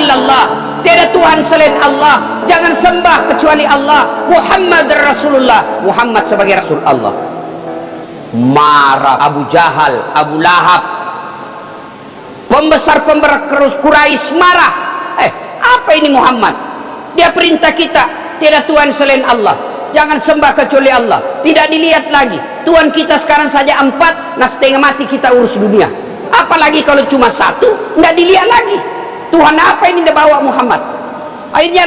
illallah, tiada Tuhan selain Allah, jangan sembah kecuali Allah, Muhammad Rasulullah, Muhammad sebagai Rasul Allah. Marah Abu Jahal, Abu Lahab, pembesar-pembesar Quraisy marah. Apa ini Muhammad? Dia perintah kita, tiada Tuhan selain Allah, jangan sembah kecuali Allah, tidak dilihat lagi. Tuhan kita sekarang saja 4, nah setengah mati kita urus dunia, apalagi kalau cuma 1, nggak dilihat lagi. Tuhan apa ini dia bawa Muhammad? Akhirnya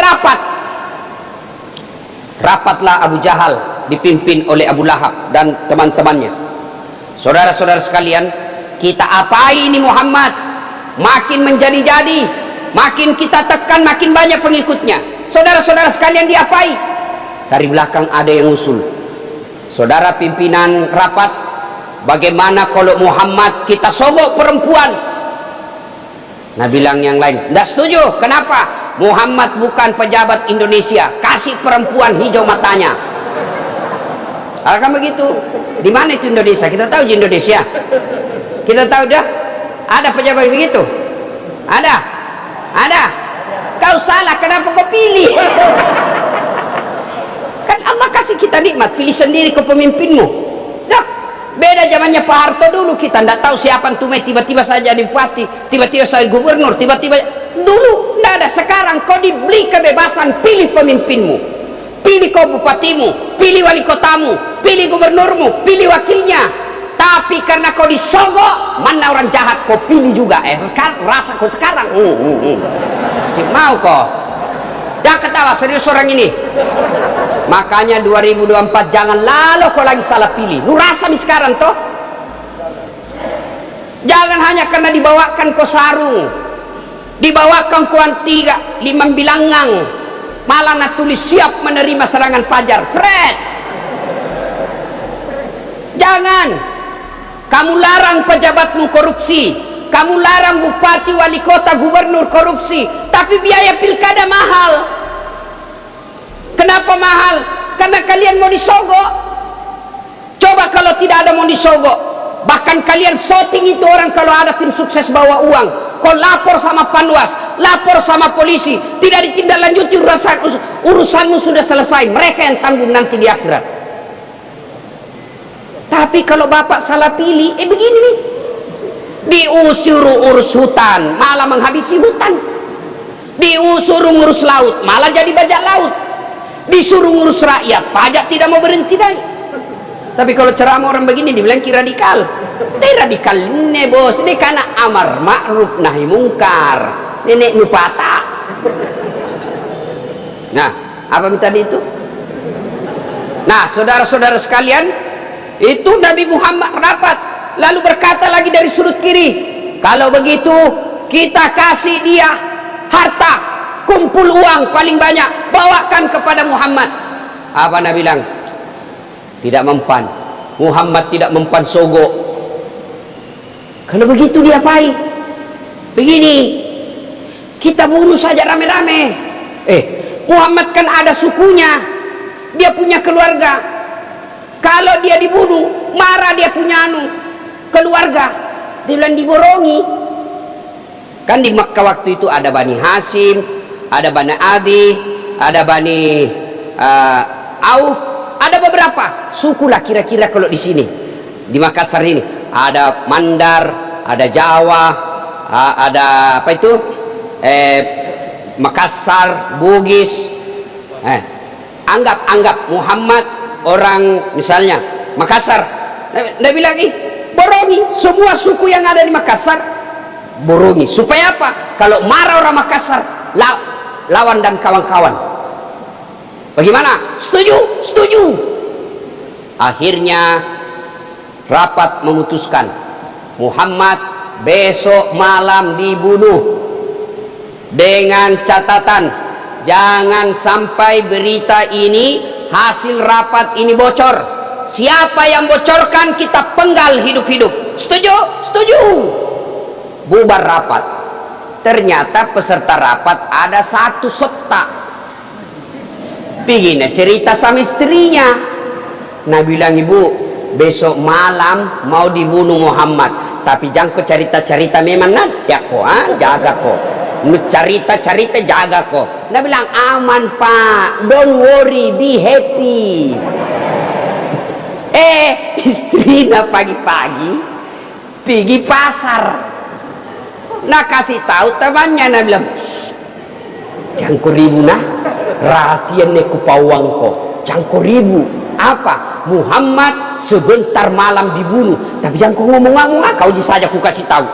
rapatlah Abu Jahal dipimpin oleh Abu Lahab dan teman-temannya. Saudara-saudara sekalian, kita apai ini Muhammad? Makin menjadi-jadi, makin kita tekan, makin banyak pengikutnya. Saudara-saudara sekalian, diapai? Dari belakang ada yang usul, saudara pimpinan rapat, bagaimana kalau Muhammad kita sogok perempuan? Nah bilang yang lain, tidak setuju. Kenapa? Muhammad bukan pejabat Indonesia, kasih perempuan hijau matanya. Kan begitu. Di mana itu Indonesia? Kita tahu di Indonesia, kita tahu dah ada pejabat begitu. Ada. Kau salah, kenapa kau pilih? Kan Allah kasih kita nikmat, pilih sendiri ke pemimpinmu. Nah, beda zamannya Pak Harto dulu, kita tidak tahu siapa tume, tiba-tiba saja jadi bupati, tiba-tiba saya gubernur, tiba-tiba. Dulu tidak ada. Sekarang kau diberi kebebasan, pilih pemimpinmu, pilih kau bupatimu, pilih wali kotamu, pilih gubernurmu, pilih wakilnya. Tapi karena kau disogok, mana orang jahat kau pilih juga. Sekarang rasa kau sekarang si mau kau dah ketawa serius orang ini. Makanya 2024 jangan lalu kau lagi salah pilih. Lu rasa nih sekarang toh, jangan hanya karena dibawakan kau sarung, dibawakan kau 3, 5 bilangang, malah nak tulis siap menerima serangan fajar. Fred, jangan. Kamu larang pejabatmu korupsi, kamu larang bupati, wali kota, gubernur korupsi, tapi biaya pilkada mahal. Kenapa mahal? Karena kalian mau disogok. Coba kalau tidak ada mau disogok, bahkan kalian shooting itu orang, kalau ada tim sukses bawa uang, kau lapor sama Panwas, lapor sama polisi, tidak ditindaklanjuti, urusanmu sudah selesai, mereka yang tanggung nanti di akhirat. Tapi kalau bapak salah pilih, begini nih, diusir urus hutan, malah menghabisi hutan. Disuruh ngurus laut, malah jadi bajak laut. Disuruh ngurus rakyat, pajak tidak mau berhenti naik. Tapi kalau ceramah orang begini dibilang radikal. Tapi radikal ini bos, ini karena amar ma'ruf nahi mungkar, nenek nupata. Nah, apa tadi itu? Nah, saudara-saudara sekalian, itu Nabi Muhammad rapat, lalu berkata lagi dari sudut kiri, kalau begitu kita kasih dia harta, kumpul uang paling banyak, bawakan kepada Muhammad. Apa Nabi bilang? Tidak mempan. Muhammad tidak mempan sogok. Kalau begitu diapai? Begini, kita bunuh saja rame-rame. Muhammad kan ada sukunya, dia punya keluarga. Kalau dia dibunuh, marah dia punya keluarga, dia bilang diborongi. Kan di Makkah waktu itu ada Bani Hashim, ada Bani Adi, ada Bani Auf, ada beberapa suku lah kira-kira. Kalau di sini di Makassar ini ada Mandar, ada Jawa, ada apa itu Makassar, Bugis. Anggap Muhammad orang misalnya Makassar, Nabi lagi borongi semua suku yang ada di Makassar, borongi. Supaya apa? Kalau marah orang Makassar, lawan dan kawan-kawan. Bagaimana? Setuju? Setuju. Akhirnya rapat memutuskan Muhammad besok malam dibunuh, dengan catatan jangan sampai berita ini, hasil rapat ini bocor. Siapa yang bocorkan kita penggal hidup-hidup. Setuju? Setuju. Bubar rapat. Ternyata peserta rapat ada satu sekta. Begini cerita sama istrinya. Nah bilang, ibu besok malam mau dibunuh Muhammad, tapi jangan kau cerita-cerita memang nanti kok, jaga kok. Lu cerita jaga kok. Dia bilang aman pak, don't worry, be happy. Istrinya pagi-pagi pergi pasar. Nah kasih tahu temannya, nah bilang, cangkur ribu nah, rahasia neku pawang kok. Cangkur ribu apa? Muhammad sebentar malam dibunuh. Tapi jangan kau ngomong-ngomong, kau saja ku kasih tahu.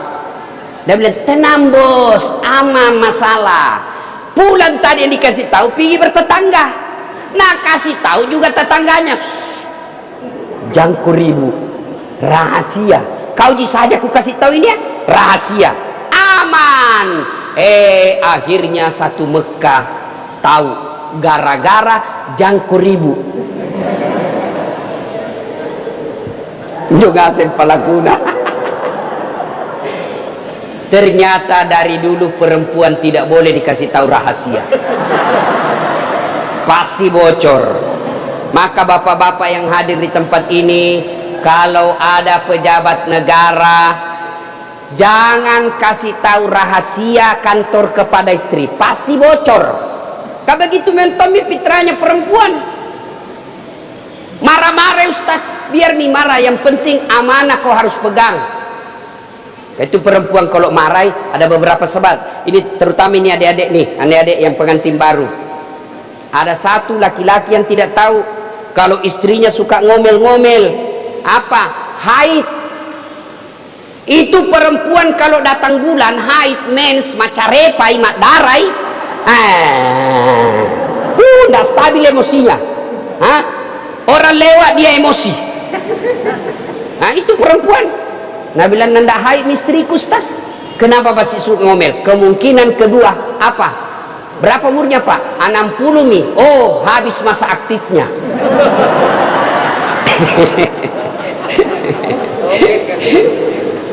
Dia bilang tenang bos, aman masalah. Pulang tadi yang dikasih tahu pergi bertetangga. Nah kasih tahu juga tetangganya. Jangkur ribu rahasia. Kau saja ku kasih tahu ini ya, rahasia. Aman. Akhirnya satu Mekah tahu gara-gara jangkur ribu. Juga pelakunya. Ternyata dari dulu perempuan tidak boleh dikasih tahu rahasia. Pasti bocor. Maka bapak-bapak yang hadir di tempat ini, kalau ada pejabat negara, jangan kasih tahu rahasia kantor kepada istri, pasti bocor. Kalau begitu mentomi fitrahnya perempuan. Marah-marah Ustaz, biar nih marah, yang penting amanah kau harus pegang. Itu perempuan kalau marah ada beberapa sebab. Ini terutama ini adik-adik nih, adik-adik yang pengantin baru. Ada satu laki-laki yang tidak tahu kalau istrinya suka ngomel-ngomel. Apa? Haid. Itu perempuan kalau datang bulan haid, mens, macarepai, mak darai, nggak stabil emosinya. Orang lewat dia emosi. Nah itu perempuan. Nah bilang nanda haid istriku Ustaz. Kenapa masih suka ngomel? Kemungkinan kedua apa? Berapa umurnya pak? 60 mi. Oh habis masa aktifnya.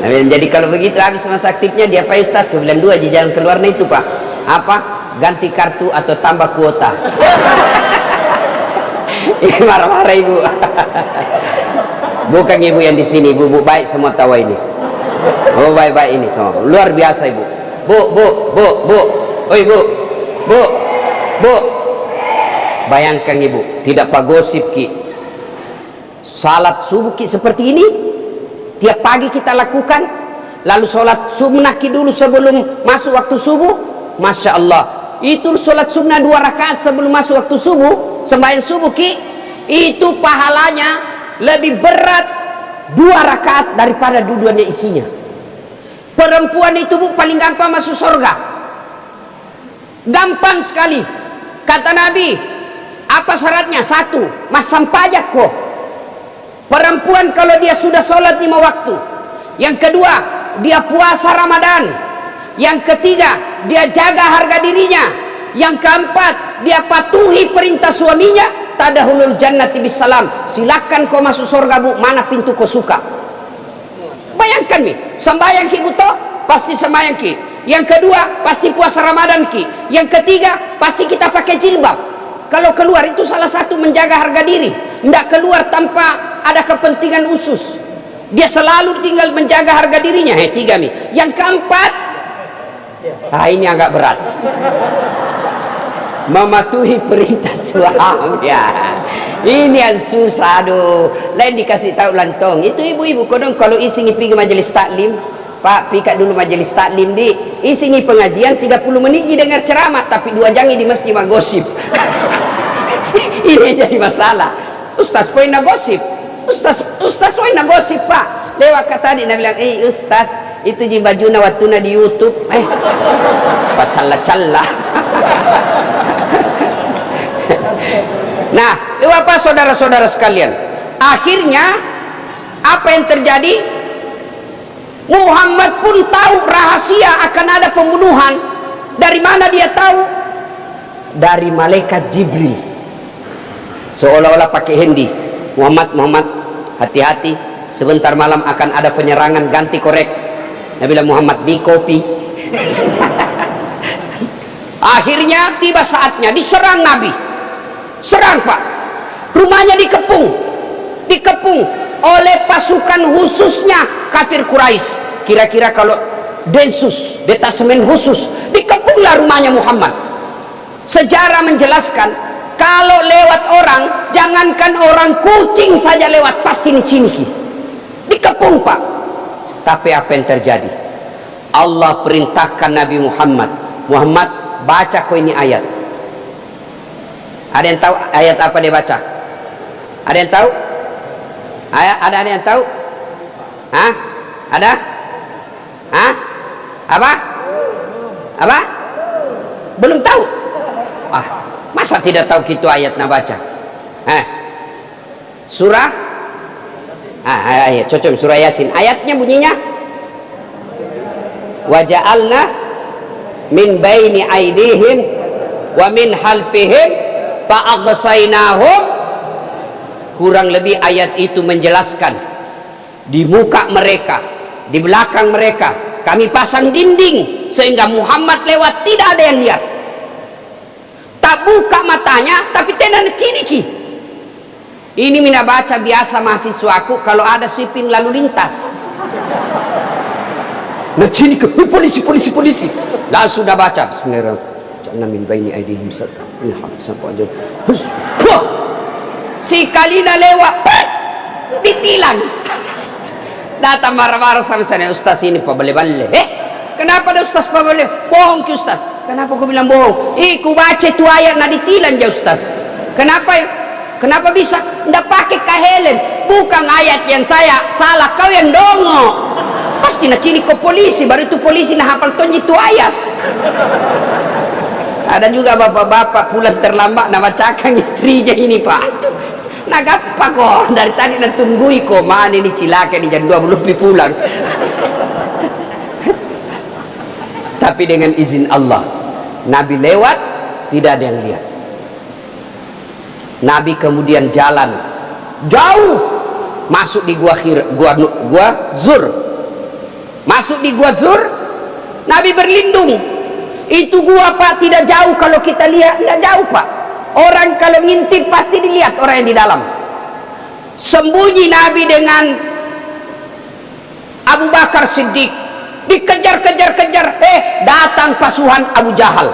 Nah, jadi kalau begitu habis masa aktifnya dia apa Ustaz? Ke bulan 2 di jalan keluarnya itu pak. Apa? Ganti kartu atau tambah kuota. Marah-marah ibu. Bukan ibu yang di sini, ibu baik semua tahu ini. Oh baik-baik ini semua. Luar biasa ibu. Bu. Oi bu. Bu. Bayangkan ibu, tidak pak gosip ki. Salat subuh ki seperti ini tiap pagi kita lakukan. Lalu sholat sunnah ki dulu sebelum masuk waktu subuh. Masya Allah, itu sholat sunnah 2 rakaat sebelum masuk waktu subuh, sembahyang subuh ki, itu pahalanya lebih berat 2 rakaat daripada dua-duanya isinya. Perempuan itu bu paling gampang masuk surga. Gampang sekali. Kata Nabi, apa syaratnya? 1, masam pajak kok. Perempuan kalau dia sudah sholat 5 waktu. Yang kedua, dia puasa Ramadan. Yang ketiga, dia jaga harga dirinya. Yang keempat, dia patuhi perintah suaminya. Tadahulul jannati bisalam. Silakan kau masuk surga bu, mana pintu kau suka. Bayangkan nih, sembahyang ki buto, pasti sembahyang ki. Yang kedua pasti puasa Ramadan ki. Yang ketiga pasti kita pakai jilbab. Kalau keluar itu salah satu menjaga harga diri. Tidak keluar tanpa ada kepentingan khusus. Dia selalu tinggal menjaga harga dirinya. 3 nih. Yang keempat, ini agak berat. Mematuhi perintah suami. Ini yang susah. Aduh, lain dikasih tahu lantong. Itu ibu-ibu kodong kalau ising pergi majelis taklim. Pak, pikat dulu majelis taklim di isingi pengajian 30 menit dengar ceramah, tapi 2 jangi di masjid gosip. Ini jadi masalah. Ustaz poin gosip. Ustaz poin gosip pak. Lewat kata dia bilang, Ustaz itu ji bajuna watuna di YouTube. Pacalla-calla. Nah, itu apa saudara-saudara sekalian? Akhirnya apa yang terjadi? Muhammad pun tahu rahasia akan ada pembunuhan. Dari mana dia tahu? Dari malaikat Jibril. Seolah-olah pakai hendi. Muhammad, hati-hati. Sebentar malam akan ada penyerangan, ganti korek. Nabi Muhammad di kopi. Akhirnya tiba saatnya diserang Nabi. Serang pak. Rumahnya dikepung oleh pasukan khususnya kafir Quraisy. Kira-kira kalau densus, detasemen khusus, dikepung kunjunglah rumahnya Muhammad. Sejarah menjelaskan, kalau lewat orang, jangankan orang, kucing saja lewat pasti diciniki, dikepung Pak. Tapi apa yang terjadi? Allah perintahkan Nabi Muhammad, Muhammad baca kau ini ayat. Ada yang tahu ayat apa dia baca? Ada yang tahu? Ada yang tahu? Hah? Ada? Hah? Apa? Apa? Belum tahu? Masa tidak tahu gitu ayat nak baca? Surah? Ayat cocok surah Yasin. Ayatnya bunyinya wa ja'alna min baini aidihim wa min halfihim fa aghsaynahum. Kurang lebih ayat itu menjelaskan, di muka mereka, di belakang mereka kami pasang dinding sehingga Muhammad lewat tidak ada yang lihat. Tak buka matanya tapi tidak ciniki. Ini mina baca biasa mahasiswaku kalau ada sweeping lalu lintas. Nah ciniki, polisi. Langsung sudah baca Bismillahirrahmanirrahim. Jangan min baini aidihim sata. Si Kalina lewat, ditilang. Datang marah-marah sama saya, Ustaz ini Pak bale-bale. Kenapa ada Ustaz Pak bale? Bohong ki Ustaz. Kenapa kau bilang bohong? Ku baca itu ayat nak ditilang ya Ustaz. Kenapa ya? Kenapa bisa? Nggak pakai kahelen. Bukan ayat yang saya salah, kau yang dongo. Pasti nak cini ke polisi, baru itu polisi nak hafal tonji itu ayat. Ada juga bapak-bapak pulang terlambat nak bacakan istrinya ini Pak. Nak apa kok? Dari tadi nak tunggui kok. Mana ini cilaka di jam 2 belum pulang. Tapi dengan izin Allah, Nabi lewat tidak ada yang lihat. Nabi kemudian jalan jauh masuk di gua Zur. Masuk di gua Zur, Nabi berlindung. Itu gua Pak tidak jauh, kalau kita lihat tidak jauh Pak. Orang kalau ngintip pasti dilihat orang yang di dalam. Sembunyi Nabi dengan Abu Bakar Siddiq, dikejar-kejar, datang pasukan Abu Jahal.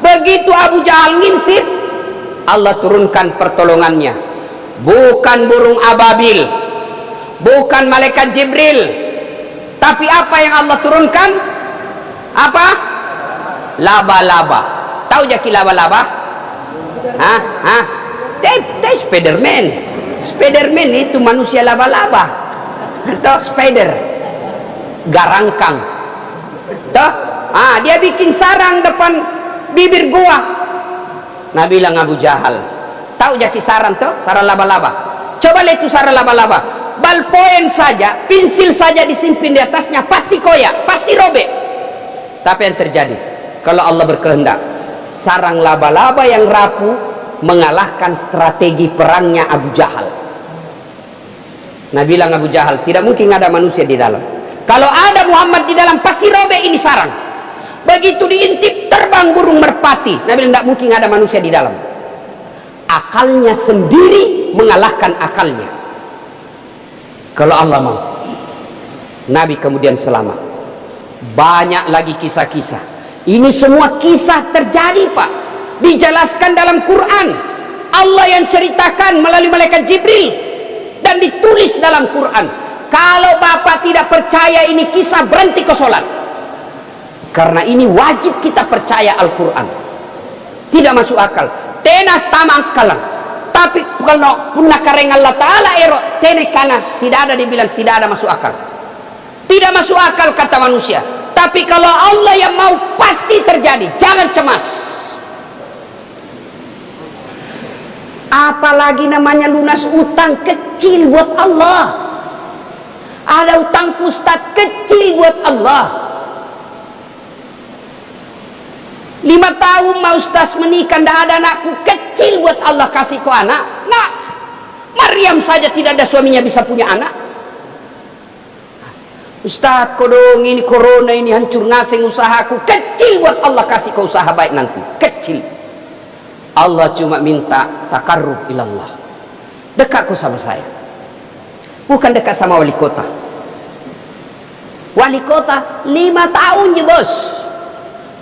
Begitu Abu Jahal ngintip, Allah turunkan pertolongannya. Bukan burung ababil, bukan malaikat Jibril, tapi apa yang Allah turunkan? Apa? Laba-laba. Tahu jaki laba-laba? Spiderman. Spiderman itu manusia laba-laba. Atau spider, garangkang. Toh? Dia bikin sarang depan bibir gua. Nabi bilang Abu Jahal, tahu jaki sarang tuh? Sarang laba-laba. Coba lihat itu sarang laba-laba. Ballpoint saja, pensil saja disimpan di atasnya, pasti koyak, pasti robek. Tapi yang terjadi, kalau Allah berkehendak, sarang laba-laba yang rapuh mengalahkan strategi perangnya Abu Jahal. Nabi bilang Abu Jahal, tidak mungkin ada manusia di dalam. Kalau ada Muhammad di dalam, pasti robek ini sarang. Begitu diintip, terbang burung merpati. Nabi bilang tidak mungkin ada manusia di dalam. Akalnya sendiri mengalahkan akalnya. Kalau Allah mau, Nabi kemudian selamat. Banyak lagi kisah-kisah. Ini semua kisah terjadi Pak, dijelaskan dalam Quran. Allah yang ceritakan melalui malaikat Jibril dan ditulis dalam Quran. Kalau Bapak tidak percaya ini kisah, berhenti ke sholat, karena ini wajib kita percaya Al-Quran. Tidak masuk akal, tenah tamang kalang. Tapi kalau punah kareng Allah Ta'ala ero tenah kana, tidak ada dibilang tidak ada masuk akal. Tidak masuk akal kata manusia. Tapi kalau Allah yang mau, pasti terjadi. Jangan cemas. Apalagi namanya lunas utang kecil buat Allah. Ada utang ustad kecil buat Allah. 5 tahun mau ustaz menikah, tidak ada anakku, kecil buat Allah kasih ku anak. Nah, Maryam saja tidak ada suaminya bisa punya anak. Ustaz kodong ini corona ini hancur naseng usahaku, kecil buat Allah kasih ke usaha baik nanti, kecil. Allah cuma minta takarrub ilallah, dekat kau sama saya, bukan dekat sama wali kota. Wali kota 5 tahun ya bos,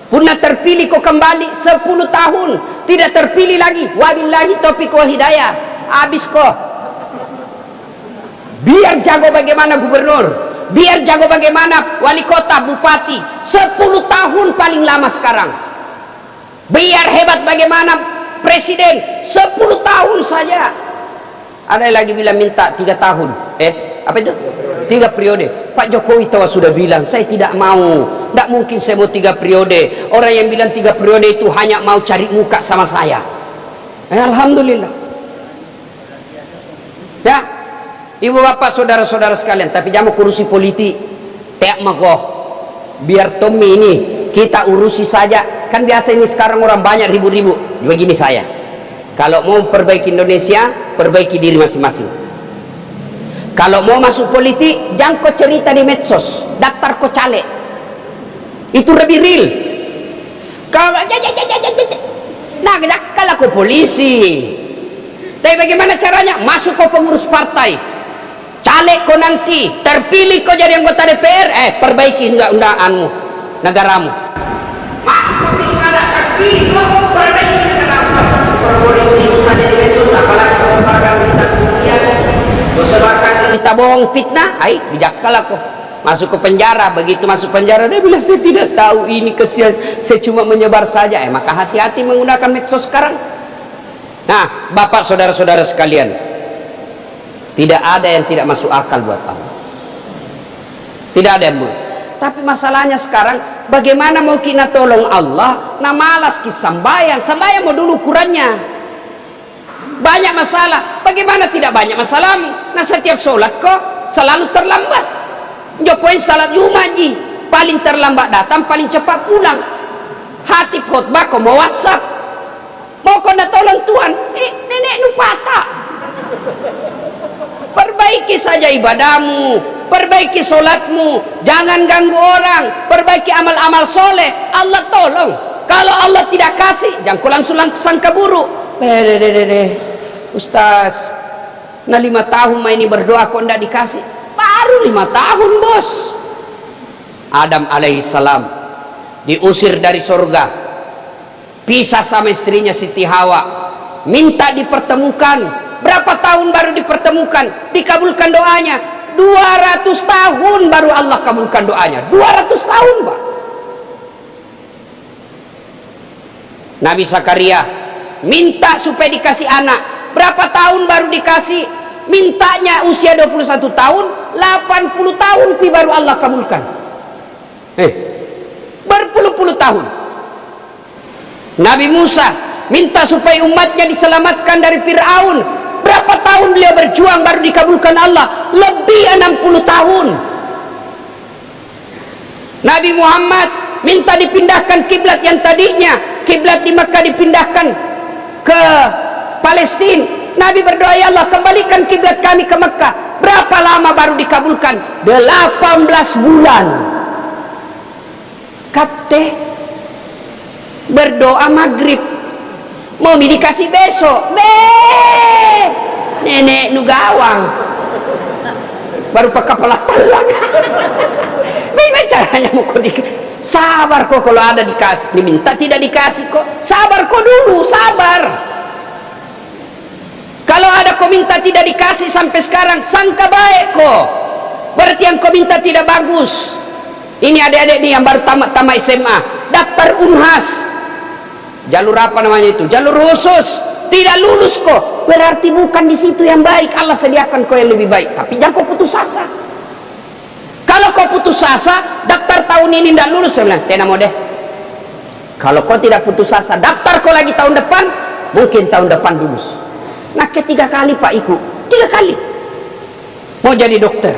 Pernah terpilih kok kembali 10 tahun, tidak terpilih lagi. Wabillahi taufiq wal hidayah. Habis kok. Biar jago bagaimana gubernur, biar jago bagaimana wali kota, bupati, 10 tahun paling lama sekarang. Biar hebat bagaimana presiden, 10 tahun saja. Ada yang lagi bilang minta 3 tahun. Apa itu? 3 periode. Pak Jokowi tahu sudah bilang, saya tidak mau. Tidak mungkin saya mau 3 periode. Orang yang bilang 3 periode itu hanya mau cari muka sama saya. Alhamdulillah. Ya, ibu bapak saudara-saudara sekalian, tapi jangan kurusi politik. Tiap magoh. Biar Tommy ini kita urusi saja. Kan biasa ini sekarang orang banyak ribu-ribu. Begini saya. Kalau mau perbaiki Indonesia, perbaiki diri masing-masing. Kalau mau masuk politik, jangan kau cerita di medsos, daftar kau caleg. Itu lebih real. Kalau nah, kalau kau polisi. Tapi bagaimana caranya? Masuk kau pengurus partai, caleg kau nanti, terpilih kau jadi anggota DPR, perbaiki undang-undangmu, negaramu. Masuk kau pilkada, terpilih kau perbaiki negaramu. Kalau boleh itu saja di medsos, apalagi kau sebarkan berita kebencian, kau sebarkan berita bohong, fitnah, bijaklah kau. Masuk ke penjara. Begitu masuk penjara dia bilang saya tidak tahu ini, kesian, saya cuma menyebar saja. Maka hati-hati menggunakan medsos sekarang. Nah, bapak saudara-saudara sekalian, tidak ada yang tidak masuk akal buat Allah. Tidak ada yang boleh. Tapi masalahnya sekarang, bagaimana mau kita tolong Allah? Nah, malas sembahyang. Sembahyang mau dulu ukurannya. Banyak masalah. Bagaimana tidak banyak masalahmu? Nah, setiap sholat kok selalu terlambat. Jokowi salat Jumat ji, paling terlambat datang, paling cepat pulang. Hati khotbah kau mau WhatsApp, mau kau nak tolong Tuhan, nenek nu patah. Perbaiki saja ibadahmu, perbaiki sholatmu, jangan ganggu orang, perbaiki amal-amal soleh, Allah tolong. Kalau Allah tidak kasih, jangan kau langsung sangka buruk. Ustaz, nah 5 tahun ini berdoa kok tidak dikasih. Baru 5 tahun bos. Adam alaihissalam diusir dari surga, pisah sama istrinya Siti Hawa, minta dipertemukan. Berapa tahun baru dipertemukan, dikabulkan doanya? 200 tahun baru Allah kabulkan doanya. 200 tahun Pak. Nabi Zakaria minta supaya dikasih anak. Berapa tahun baru dikasih? Mintanya usia 21 tahun, 80 tahun baru Allah kabulkan. Berpuluh-puluh tahun. Nabi Musa minta supaya umatnya diselamatkan dari Fir'aun. Berapa tahun beliau berjuang baru dikabulkan Allah? Lebih 60 tahun. Nabi Muhammad minta dipindahkan kiblat yang tadinya kiblat di Mekah dipindahkan ke Palestina. Nabi berdoa, ya Allah kembalikan kiblat kami ke Mekah. Berapa lama baru dikabulkan? 18 bulan. Kate berdoa maghrib, mau dikasih besok. Nenek nu gawang baru pakai kepala telang. Bagaimana caranya mau kau sabar kok, kalau ada dikasih, diminta tidak dikasih kok. Sabar kok dulu, sabar. Kalau ada kau minta tidak dikasih sampai sekarang, sangka baik kok. Berarti yang kau minta tidak bagus. Ini adik-adik nih yang baru tamat SMA, daftar Unhas. Jalur apa namanya itu? Jalur khusus. Tidak lulus kok. Berarti bukan di situ yang baik. Allah sediakan kau yang lebih baik. Tapi jangan kau putus asa. Kalau kau putus asa, daftar tahun ini tidak lulus, saya bilang, tidak mau deh. Kalau kau tidak putus asa, daftar kau lagi tahun depan, mungkin tahun depan lulus. Nah, 3 kali Pak ikut, 3 kali mau jadi dokter,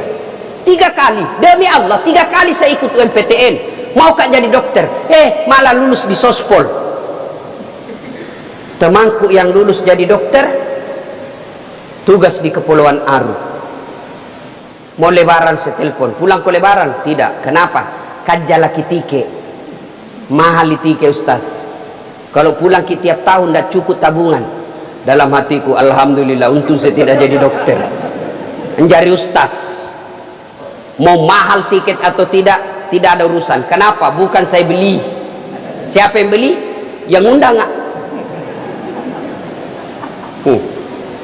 3 kali demi Allah, 3 kali saya ikut UMPTN, mau kak jadi dokter, malah lulus di sospol. Temanku yang lulus jadi dokter tugas di Kepulauan Aru, mau lebaran saya telepon, pulang ke lebaran, tidak. Kenapa? Kajala kitike mahal tike Ustaz, kalau pulang ki tiap tahun tidak cukup tabungan. Dalam hatiku, alhamdulillah, untung saya tidak jadi dokter, menjadi ustaz. Mau mahal tiket atau tidak ada urusan. Kenapa? Bukan saya beli, Siapa yang beli? Yang undang nggak?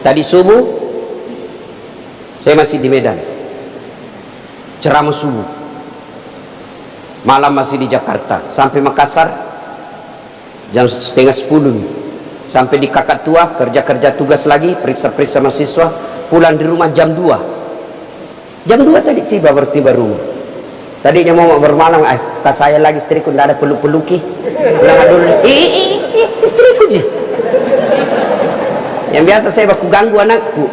Tadi subuh saya masih di Medan, ceramah subuh. Malam masih di Jakarta, sampai Makassar jam setengah 10, sampai di Kakatua kerja tugas lagi, periksa mahasiswa, pulang di rumah jam 2. Jam 2 tadi sih baru tiba rumah. Tadinya mau bermalam, kata saya lagi istriku tidak ada peluk-peluki. Bilang dulu, istriku je. Yang biasa saya baku ganggu anakku.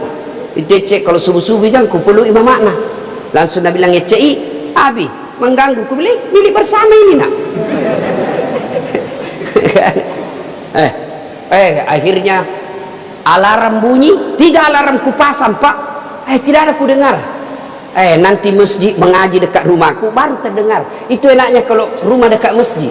Cek kalau subuh-subuh jangan ku peluk imam makna. Langsung Nabi bilang, cek abi mengganggu. Ku bilang, milik bersama ini nak. Akhirnya alarm bunyi, 3 alarm ku pasang pak. Tidak ada ku dengar. Nanti masjid mengaji dekat rumahku baru terdengar. Itu enaknya kalau rumah dekat masjid.